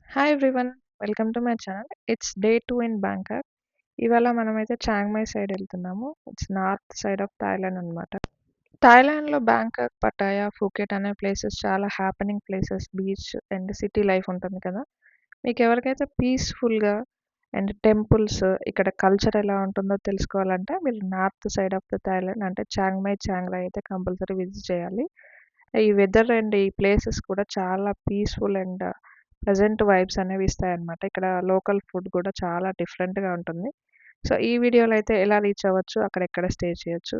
Hi everyone, welcome to my channel. It's day 2 in Bangkok. ఇవాళ మనమైతే చాంగ్ my side వెళ్తున్నాము. It's north side of Thailand అనమాట. థాయిలాండ్లో Bangkok, Pattaya, Phuket అనే places చాలా happening places, beach and city life ఉంటుంది కదా. మీకు ఎవరికైతే పీస్ఫుల్గా అండ్ టెంపుల్స్, ఇక్కడ కల్చర్ ఎలా ఉంటుందో తెలుసుకోవాలంటే మీరు north side of the Thailand అంటే చాంగ్ మై, చాంగ్ రాయ్ అయితే కంపల్సరీ విజిట్ చేయాలి. ఈ వెదర్ అండ్ ఈ ప్లేసెస్ కూడా చాలా పీస్ఫుల్ అండ్ ప్లెజెంట్ వైబ్స్ అనేవి ఇస్తాయన్నమాట. ఇక్కడ లోకల్ ఫుడ్ కూడా చాలా డిఫరెంట్‌గా ఉంటుంది. సో, ఈ వీడియోలో అయితే ఎలా రీచ్ అవ్వచ్చు, అక్కడెక్కడ స్టే చేయొచ్చు,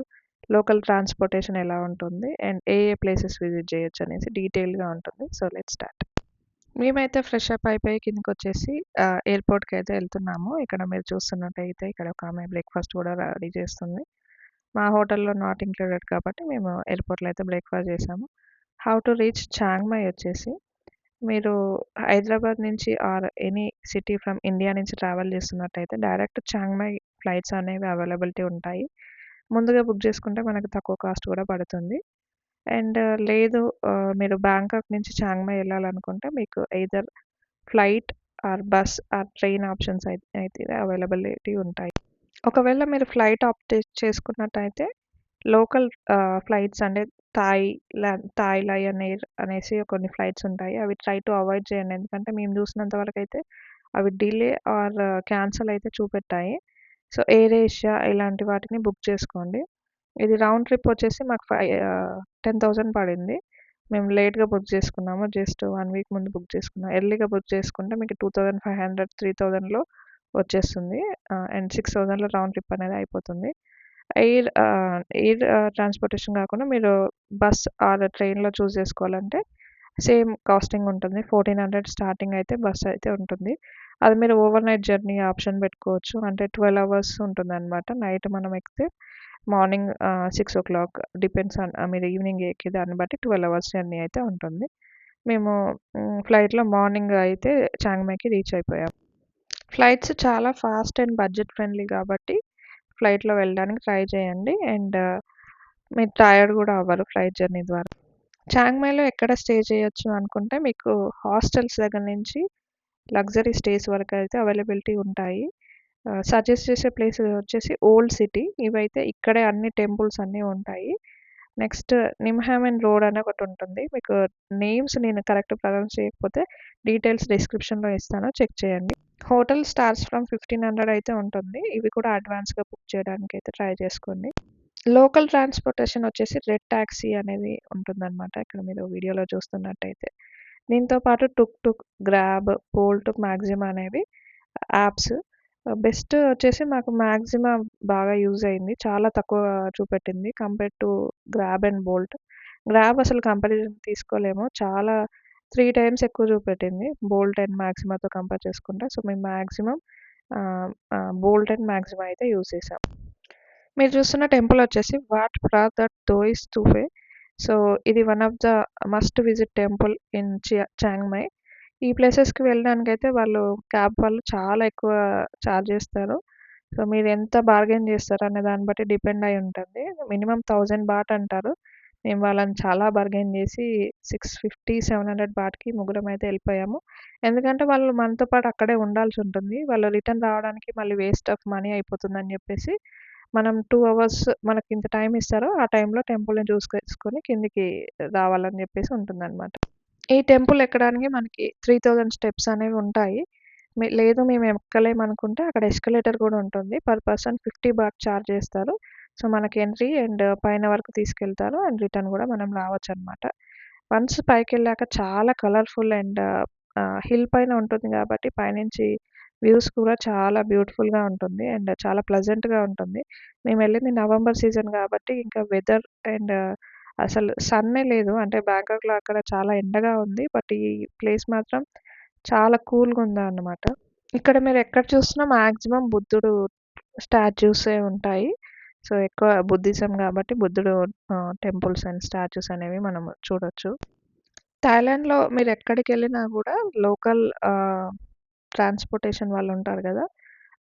లోకల్ ట్రాన్స్‌పోర్టేషన్ ఎలా ఉంటుంది, and A A places visit చేయొచ్చు అనేసి డీటెయిల్‌గా ఉంటుంది. So, let's start. మేమైతే ఫ్రెష్ అప్ అయిపోయి కిందకొచ్చేసి ఎయిర్‌పోర్ట్‌కైతే ఎళ్తున్నాము. ఇక్కడ మీరు చూస్తున్నట్టయితే ఇక్కడ ఒక ఆమె బ్రేక్‌ఫాస్ట్ కూడా రెడీ చేస్తుంది. మా హోటల్‌లో నాట్ ఇంక్లూడెడ్ కాబట్టి మేము ఎయిర్‌పోర్ట్‌లో అయితే బ్రేక్‌ఫాస్ట్ చేసాము. How to reach Chiang Mai వచ్చేసి మీరు హైదరాబాద్ నుంచి or any city from India నుంచి ట్రావెల్ చేస్తున్నట్టయితే డైరెక్ట్ చాంగ్ మై ఫ్లైట్స్ అనేవి అవైలబిలిటీ ఉంటాయి. ముందుగా బుక్ చేసుకుంటే మనకు తక్కువ కాస్ట్ కూడా పడుతుంది. అండ్ లేదు మీరు బ్యాంకాక్ నుంచి చాంగ్ మై వెళ్ళాలనుకుంటే మీకు either flight are bus or train options అయితే అవైలబిలిటీ ఉంటాయి. ఒకవేళ మీరు ఫ్లైట్ ఆప్ట్ చేసుకున్నట్టయితే లోకల్ ఫ్లైట్స్ అంటే థాయ్ లయన్ ఎయిర్ అనేసి కొన్ని ఫ్లైట్స్ ఉంటాయి. అవి ట్రై టు అవాయిడ్ చేయండి. ఎందుకంటే మేము చూసినంత వరకైతే అవి డిలే ఆర్ క్యాన్సల్ అయితే చూపెట్టాయి. సో, ఎయిర్ ఏషియా ఇలాంటి వాటిని బుక్ చేసుకోండి. ఇది రౌండ్ ట్రిప్ వచ్చేసి మాకు 10,000 పడింది. మేము లేట్‌గా బుక్ చేసుకున్నాము. జస్ట్ 1 వీక్ ముందు బుక్ చేసుకున్నాం. ఎర్లీగా బుక్ చేసుకుంటే మీకు 2,500, 3,000లో వచ్చేస్తుంది. అండ్ 6,000లో రౌండ్ ట్రిప్ అనేది అయిపోతుంది. ఎయిర్ ట్రాన్స్‌పోర్టేషన్ కాకుండా మీరు బస్ ఆర్ ట్రైన్‌లో చూజ్ చేసుకోవాలంటే సేమ్ కాస్టింగ్ ఉంటుంది. 1,400 స్టార్టింగ్ అయితే బస్ అయితే ఉంటుంది. అది మీరు ఓవర్‌నైట్ జర్నీ ఆప్షన్ పెట్టుకోవచ్చు. అంటే 12 అవర్స్ ఉంటుందన్నమాట. నైట్ మనం ఎక్కితే మార్నింగ్ 6:00 డిపెండ్స్ ఆన్ మీరు ఈవినింగ్ ఎక్కే దాన్ని బట్టి 12 అవర్స్ జర్నీ అయితే ఉంటుంది. మేము ఫ్లైట్‌లో మార్నింగ్ అయితే చాంగ్‌మైకి రీచ్ అయిపోయాం. ఫ్లైట్స్ చాలా ఫాస్ట్ అండ్ బడ్జెట్ ఫ్రెండ్లీ కాబట్టి ఫ్లైట్‌లో వెళ్ళడానికి ట్రై చేయండి. అండ్ మీరు టైర్డ్ కూడా అవ్వరు ఫ్లైట్ జర్నీ ద్వారా. చాంగ్ మైలో ఎక్కడ స్టే చేయొచ్చు అనుకుంటే మీకు హాస్టల్స్ దగ్గర నుంచి లగ్జరీ స్టేస్ వరకు అయితే అవైలబిలిటీ ఉంటాయి. సజెస్ట్ చేసే ప్లేస్ వచ్చేసి ఓల్డ్ సిటీ. ఇవైతే ఇక్కడే అన్ని టెంపుల్స్ అన్నీ ఉంటాయి. నెక్స్ట్ నిమ్హామెన్ రోడ్ అని ఒకటి ఉంటుంది. మీకు నేమ్స్ నేను కరెక్ట్ ప్రొనౌన్స్ చేయకపోతే డీటెయిల్స్ డిస్క్రిప్షన్‌లో ఇస్తాను, చెక్ చేయండి. హోటల్ స్టార్ట్స్ ఫ్రమ్ 1,500 అయితే ఉంటుంది. ఇవి కూడా అడ్వాన్స్‌గా బుక్ చేయడానికైతే ట్రై చేసుకోండి. లోకల్ ట్రాన్స్‌పోర్టేషన్ వచ్చేసి రెడ్ టాక్సీ అనేది ఉంటుందన్నమాట. ఇక్కడ మీరు వీడియోలో చూస్తున్నట్టయితే. దీంతో పాటు tuk tuk, Grab, Bolt, Maxima అనేవి యాప్స్. బెస్ట్ వచ్చేసి మాకు మాక్సిమా బాగా యూజ్ అయింది. చాలా తక్కువ చూపెట్టింది compare to Grab and Bolt. Grab అసలు కంపారిజన్ తీసుకోలేము. చాలా 3 టైమ్స్ ఎక్కువ చూపెట్టింది బోల్ట్ అండ్ మాక్సిమాతో కంపేర్ చేసుకుంటే. సో, మేము మాక్సిమం బోల్ట్ అండ్ మాక్సిమా అయితే యూజ్ చేసాం. మీరు చూస్తున్న టెంపుల్ వచ్చేసి వాట్ ప్రాదత్ దోయిస్ తుఫే. సో, ఇది one of the must visit temple in Chiang Mai. ఈ ప్లేసెస్‌కి వెళ్ళడానికైతే క్యాబ్ వాళ్ళు చాలా ఎక్కువ చార్జ్ చేస్తారు. సో, మీరు ఎంత బార్గెయిన్ చేస్తారు అనే దాన్ని బట్టి డిపెండ్ అయి ఉంటుంది. మినిమమ్ 1000 బాట్ అంటారు. మేము వాళ్ళని చాలా బార్గెయిన్ చేసి 650, 700 బాట్‌కి ముగ్గురమైతే వెళ్ళిపోయాము. ఎందుకంటే వాళ్ళు మనతో పాటు అక్కడే ఉండాల్సి ఉంటుంది. వాళ్ళు రిటర్న్ రావడానికి మళ్ళీ వేస్ట్ ఆఫ్ మనీ అయిపోతుందని చెప్పేసి మనం 2 అవర్స్ మనకింత టైమ్ ఇస్తారో, ఆ టైంలో టెంపుల్‌ని చూసేసుకొని కిందికి రావాలని జెప్పేసి ఉంటుందనమాట. ఈ టెంపుల్ ఎక్కడానికి మనకి 3000 స్టెప్స్ అనేవి ఉంటాయి. లేదు మేము ఎక్కలేమనుకుంటే అక్కడ ఎస్కలేటర్ కూడా ఉంటుంది. పర్ పర్సన్ 50 బాట్ చార్జ్ చేస్తారు. సో, మనకి ఎంట్రీ అండ్ పైన వరకు తీసుకెళ్తారు. అండ్ రిటర్న్ కూడా మనం రావచ్చనమాట. వన్స్ పైకెళ్ళాక చాలా కలర్‌ఫుల్ అండ్ హిల్ పైన ఉంటుంది కాబట్టి పైనుంచి వ్యూస్ కూడా చాలా బ్యూటిఫుల్‌గా ఉంటుంది. అండ్ చాలా ప్లెజెంట్‌గా ఉంటుంది. మేమెళ్ళింది నవంబర్ సీజన్ కాబట్టి ఇంకా వెదర్ అండ్ అసలు సన్నే లేదు. అంటే బ్యాంకాక్‌లో అక్కడ చాలా ఎండగా ఉంది. బట్ ఈ ప్లేస్ మాత్రం చాలా కూల్‌గా ఉందన్నమాట. ఇక్కడ మీరెక్కడ చూసినా మాక్సిమం బుద్ధుడు స్టాచ్యూసే ఉంటాయి. సో, ఎక్కువ బుద్ధిజం గాబట్టి బుద్ధుడు టెంపుల్స్ అండ్ స్టాచ్యూస్ అనేవి మనం చూడొచ్చు. థాయిలాండ్‌లో మీరెక్కడికెళ్ళినా గూడా లోకల్ ట్రాన్స్‌పోర్టేషన్ వాళ్ళుంటారు గదా.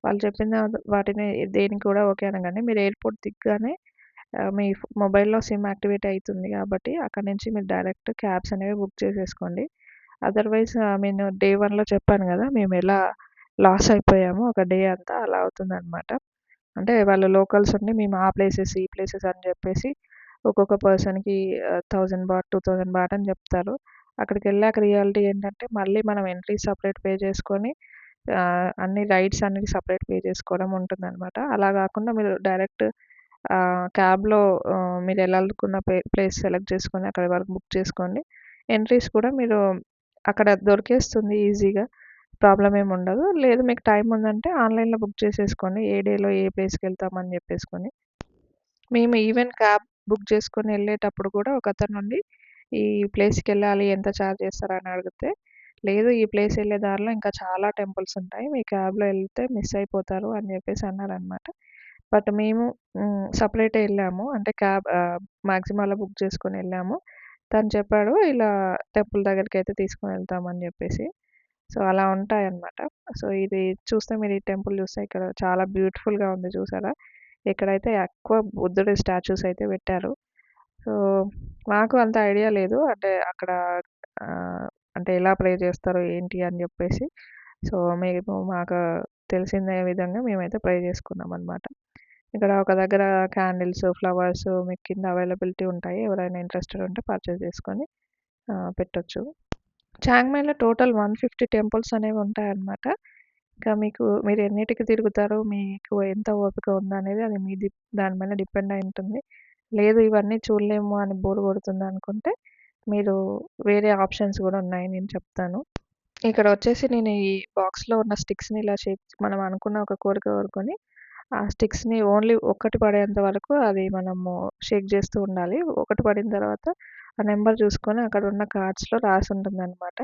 వాళ్ళు చెప్పిన వాటిని దేనికి కూడా ఓకే అనగానే మీరు ఎయిర్‌పోర్ట్ దిగ్గానే మీ మొబైల్‌లో సిమ్ యాక్టివేట్ అయితుంది గాబట్టి అక్కడి నుంచి మీరు డైరెక్ట్ క్యాబ్స్ అనేవి బుక్ చేసేసుకోండి. అదర్‌వైజ్ నేను డే 1లో చెప్పాను గదా! మేమెలా లాస్ అయిపోయామో ఒక డే అంతా అలా అవుతుందనమాట. అంటే వాళ్ళు లోకల్స్ ఉండి మేము ఆ ప్లేసెస్, ఈ ప్లేసెస్ అని జెప్పేసి ఒక్కొక్క పర్సన్‌కి 1000 బాట్, 2000 బాట్ అని జెప్తారు. అక్కడికెళ్ళాక రియాలిటీ ఏంటంటే మళ్ళీ మనం ఎంట్రీ సెపరేట్ పే చేసుకొని అన్ని రైడ్స్ అన్నిటికి సెపరేట్ పే చేసుకోవడం ఉంటుందనమాట. అలా గాకుండా మీరు డైరెక్ట్ క్యాబ్‌లో మీరెళ్ళాలనుకున్న ప్లేస్ సెలెక్ట్ చేసుకొని అక్కడి వరకు బుక్ చేసుకోండి. ఎంట్రీస్ కూడా మీరు అక్కడ దొరికేస్తుంది ఈజీగా. ప్రాబ్లమ్ ఏమి ఉండదు. లేదు మీకు టైం ఉందంటే ఆన్‌లైన్‌లో బుక్ చేసేసుకోండి. ఏ డేలో ఏ ప్లేస్‌కెళ్తామని జెప్పేసుకొని. మేము ఈవెన్ క్యాబ్ బుక్ చేసుకొని ఎళ్ళేటప్పుడు కూడా ఒకతనుండి ఈ ప్లేస్‌కెళ్ళాలి ఎంత చార్జ్ చేస్తారని అడిగితే, లేదు ఈ ప్లేస్ ఎళ్ళే దారిలో ఇంకా చాలా టెంపుల్స్ ఉంటాయి. మీ క్యాబ్‌లో ఎళ్తే మిస్ అయిపోతారు అని జెప్పేసి అన్నారనమాట. బట్ మేము సెపరేటే ఎళ్ళాము. అంటే మాక్సిమం అలా బుక్ చేసుకొని ఎళ్ళాము. తను చెప్పాడు ఇలా టెంపుల్ దగ్గరికైతే తీసుకొనెళ్తామని జెప్పేసి. సో, అలా ఉంటాయన్నమాట. సో, ఇది చూస్తే మీరు ఈ టెంపుల్ చూస్తే ఇక్కడ చాలా బ్యూటిఫుల్‌గా ఉంది చూసారా? ఇక్కడైతే ఎక్కువ బుద్ధుడి స్టాచ్యూస్ అయితే పెట్టారు. సో, మాకు అంత ఐడియా లేదు. అంటే అక్కడ అంటే ఎలా ప్రే చేస్తారు ఏంటి అని జెప్పేసి. సో, మేము మాకు తెలిసిన విధంగా మేమైతే ప్రే చేసుకున్నామనమాట. ఇక్కడ ఒక దగ్గర క్యాండిల్స్, ఫ్లవర్స్ మీకు కింద అవైలబిలిటీ ఉంటాయి. ఎవరైనా ఇంట్రెస్టెడ్ ఉంటే పర్చేస్ చేసుకొని పెట్టొచ్చు. చాంగ్‌మాయిలో టోటల్ 150 టెంపుల్స్ అనేవి ఉంటాయన్నమాట. ఇంకా మీరు ఎన్నిటికి తిరుగుతారో, మీకు ఎంత ఓపిక ఉందనేది అది దాని మీద డిపెండ్ అయి ఉంటుంది. లేదు ఇవన్నీ చూడలేము అని బోర్ కొడుతుందనుకుంటే, మీరు వేరే ఆప్షన్స్ గూడా ఉన్నాయి నేను చెప్తాను. ఇక్కడ వచ్చేసి నేను ఈ బాక్స్‌లో ఉన్న స్టిక్స్‌ని ఇలా మనం అనుకున్న ఒక కోరిక కోరుకొని, ఆ స్టిక్స్‌ని ఓన్లీ ఒక్కటి పడేంత వరకు అది మనము షేక్ చేస్తూ ఉండాలి. ఒకటి పడిన తర్వాత ఆ నంబర్ చూసుకొని అక్కడున్న కార్డ్స్‌లో రాసుంటుందనమాట.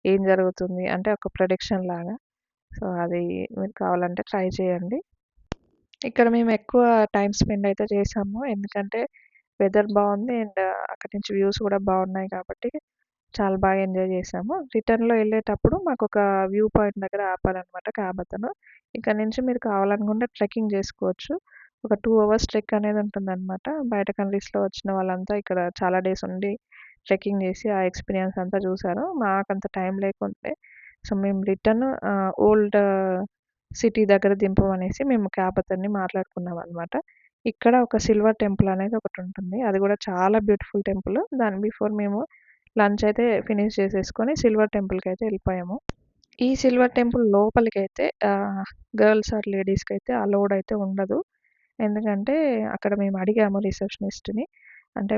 ఏం జరుగుతుంది అంటే ఒక ప్రిడిక్షన్ లాగా. సో, అది మీరు కావాలంటే ట్రై చేయండి. ఇక్కడ మేము ఎక్కువ టైమ్ స్పెండ్ అయితే చేశాము. ఎందుకంటే వెదర్ బావుంది అండ్ అక్కడి నుంచి వ్యూస్ కూడా బావున్నాయి కాబట్టి చాలా బాగా ఎంజాయ్ చేశాము. రిటర్న్‌లో ఎళ్ళేటప్పుడు మాకొక వ్యూ పాయింట్ దగ్గర ఆపారనమాట క్యాబతను. ఇక్కడ నుంచి మీరు కావాలనుకుంటే ట్రెక్కింగ్ చేసుకోవచ్చు. ఒక 2 అవర్స్ ట్రెక్ అనేది ఉంటుందనమాట. బయట కంట్రీస్‌లో వచ్చిన వాళ్ళంతా ఇక్కడ చాలా డేస్ ఉండి ట్రెక్కింగ్ చేసి ఆ ఎక్స్‌పీరియన్స్ అంతా చూసారు. మాకంత టైం లేకుండే. సో, మేము రిటర్న్ ఓల్డ్ సిటీ దగ్గర దింపమనేసి మేము క్యాబ్ అతన్ని మాట్లాడుకున్నామనమాట. ఇక్కడ ఒక సిల్వర్ టెంపుల్ అనేది ఒకటుంటుంది. అది గూడా చాలా బ్యూటిఫుల్ టెంపుల్. దాని బిఫోర్ మేము లంచ్ అయితే ఫినిష్ చేసేసుకొని సిల్వర్ టెంపుల్‌కైతే ఎళ్ళిపోయాము. ఈ సిల్వర్ టెంపుల్ లోపలికైతే గర్ల్స్ ఆర్ లేడీస్‌కైతే అలౌడ్ అయితే ఉండదు. ఎందుకంటే అక్కడ మేము అడిగాము రిసెప్షనిస్ట్‌ని. అంటే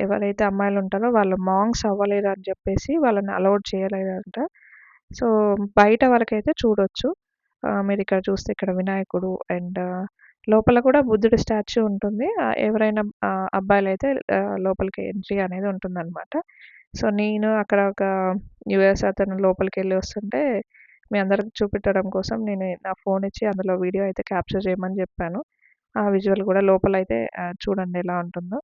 ఎవరైతే అమ్మాయిలుంటారో వాళ్ళు మాంక్స్ అవ్వలేరు అని చెప్పేసి వాళ్ళని అలౌడ్ చేయలేదంట. సో, బయట వరకైతే చూడొచ్చు. మీరిక్కడ చూస్తే ఇక్కడ వినాయకుడు అండ్ లోపల కూడా బుద్ధుడి స్టాచ్యూ ఉంటుంది. ఎవరైనా అబ్బాయిలైతే లోపలికి ఎంట్రీ అనేది ఉంటుందనమాట. సో, నేను అక్కడ ఒక యూఎస్ అతను లోపలికెళ్ళి వస్తుంటే మీ అందరికి చూపెట్టడం కోసం నేను నా ఫోన్ ఇచ్చి అందులో వీడియో అయితే క్యాప్చర్ చేయమని చెప్పాను. ఆ విజువల్ కూడా లోపలైతే చూడండి ఎలా ఉంటుందో.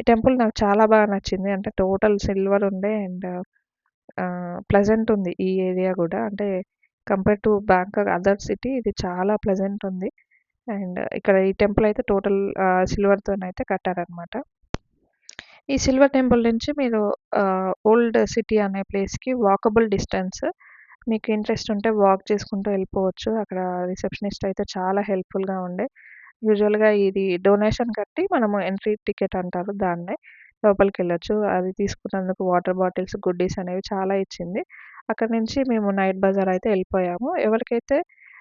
ఈ టెంపుల్ నాకు చాలా బాగా నచ్చింది. అంటే టోటల్ సిల్వర్ ఉండే అండ్ ప్లెజెంట్ ఉంది ఈ ఏరియా గూడా. అంటే compare to Bangkok other city ఇది చాలా ప్లెజెంట్ ఉంది. అండ్ ఇక్కడ ఈ టెంపుల్ అయితే టోటల్ సిల్వర్‌తోనైతే కట్టారనమాట. ఈ సిల్వర్ టెంపుల్ నుంచి మీరు ఓల్డ్ సిటీ అనే ప్లేస్‌కి వాకబుల్ డిస్టెన్స్. మీకు ఇంట్రెస్ట్ ఉంటే వాక్ చేసుకుంటూ వెళ్ళిపోవచ్చు. అక్కడ రిసెప్షనిస్ట్ అయితే చాలా హెల్ప్‌ఫుల్‌గా ఉండే. యూజువల్‌గా ఇది డొనేషన్ కట్టి మనము ఎంట్రీ టికెట్ అంటారు దాన్నే. లోపలికెళ్ళొచ్చు. అది తీసుకున్నందుకు వాటర్ బాటిల్స్, గుడ్డీస్ అనేవి చాలా ఇచ్చింది. అక్కడి నుంచి మేము నైట్ బజార్ అయితే ఎళ్ళిపోయాము. ఎవరికైతే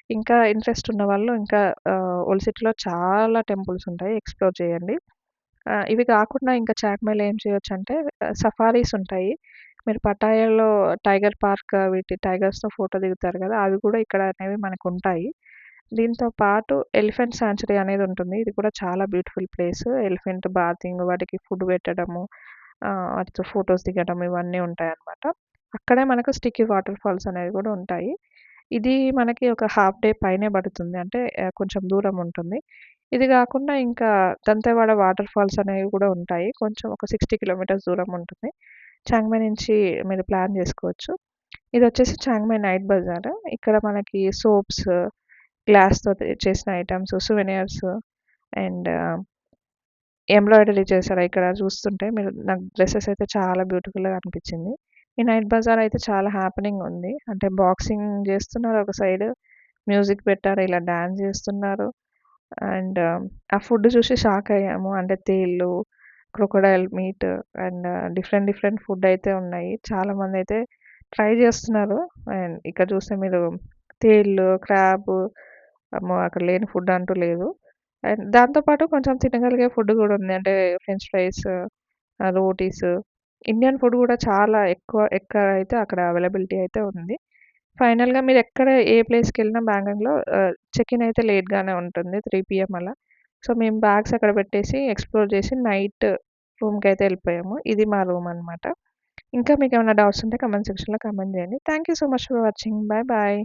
ఇంకా ఇంట్రెస్ట్ ఉన్నవాళ్ళు ఇంకా ఓల్డ్ సిటీలో చాలా టెంపుల్స్ ఉంటాయి. ఎక్స్‌ప్లోర్ చేయండి. ఇవి కాకుండా ఇంకా చాక్‌మైలో ఏం చేయొచ్చంటే సఫారీస్ ఉంటాయి. మీరు పటాయాలో టైగర్ పార్క్ టైగర్స్‌తో ఫోటో దిగుతారు గదా! అవి కూడా ఇక్కడ అనేవి మనకుంటాయి. దీంతో పాటు ఎలిఫెంట్ సాంచురీ అనేది ఉంటుంది. ఇది కూడా చాలా బ్యూటిఫుల్ ప్లేస్. ఎలిఫెంట్ బాతింగ్, వాటికి ఫుడ్ పెట్టడము, వాటితో ఫోటోస్ దిగడం ఇవన్నీ ఉంటాయన్నమాట. అక్కడే మనకు స్టిక్కీ వాటర్ ఫాల్స్ అనేవి కూడా ఉంటాయి. ఇది మనకి ఒక హాఫ్ డే పైనే పడుతుంది. అంటే కొంచెం దూరం ఉంటుంది. ఇది గాకుండా ఇంకా దంతెవాడ వాటర్ ఫాల్స్ అనేవి కూడా ఉంటాయి. కొంచెం ఒక 60 కిలోమీటర్స్ దూరం ఉంటుంది. చాంగ్‌మై నుంచి మీరు ప్లాన్ జేసుకోవచ్చు. ఇదొచ్చేసి చాంగ్‌మై నైట్ బజార్. ఇక్కడ మనకి సోప్స్, గ్లాస్‌తో చేసిన ఐటెమ్స్, సువెనిర్స్ అండ్ ఎంబ్రాయిడరీ చేశారు. ఇక్కడ చూస్తుంటే నాకు డ్రెసెస్ అయితే చాలా బ్యూటిఫుల్‌గా అనిపించింది. ఈ నైట్ బజార్ అయితే చాలా హ్యాపెనింగ్ ఉంది. అంటే బాక్సింగ్ జేస్తున్నారు ఒక సైడ్. మ్యూజిక్ పెట్టారు. ఇలా డాన్స్ జేస్తున్నారు. అండ్ ఆ ఫుడ్ చూసి షాక్ అయ్యాము. అంటే తేళ్ళు, crocodile meat and different different food అయితే ఉన్నాయి. చాలామందైతే ట్రై జేస్తున్నారు. అండ్ ఇక్కడ చూస్తే మీరు తేళ్ళు, క్రాబ్ అమ్మో! అక్కడ లేని ఫుడ్ అంటూ లేదు. అండ్ దాంతో పాటు కొంచెం తినగలిగే ఫుడ్ గూడా ఉంది. అంటే French fries, rotis, Indian food గూడా చాలా ఎక్కడైతే అక్కడ అవైలబిలిటీ అయితే ఉంది. ఫైనల్‌గా మీరెక్కడ ఏ ప్లేస్‌కెళ్ళినా బ్యాంగాంగ్‌లో చెక్ ఇన్ అయితే లేట్‌గానే ఉంటుంది. 3 పీఎం అలా. సో, మేము బ్యాగ్స్ అక్కడ పెట్టేసి ఎక్స్‌ప్లోర్ చేసి నైట్ రూమ్‌కైతే ఎళ్ళిపోయాము. ఇది మా రూమ్ అనమాట. ఇంకా మీకేమైనా డౌట్స్ ఉంటే కామెంట్ సెక్షన్‌లో కామెంట్ చేయండి. Thank you so much for watching. Bye bye.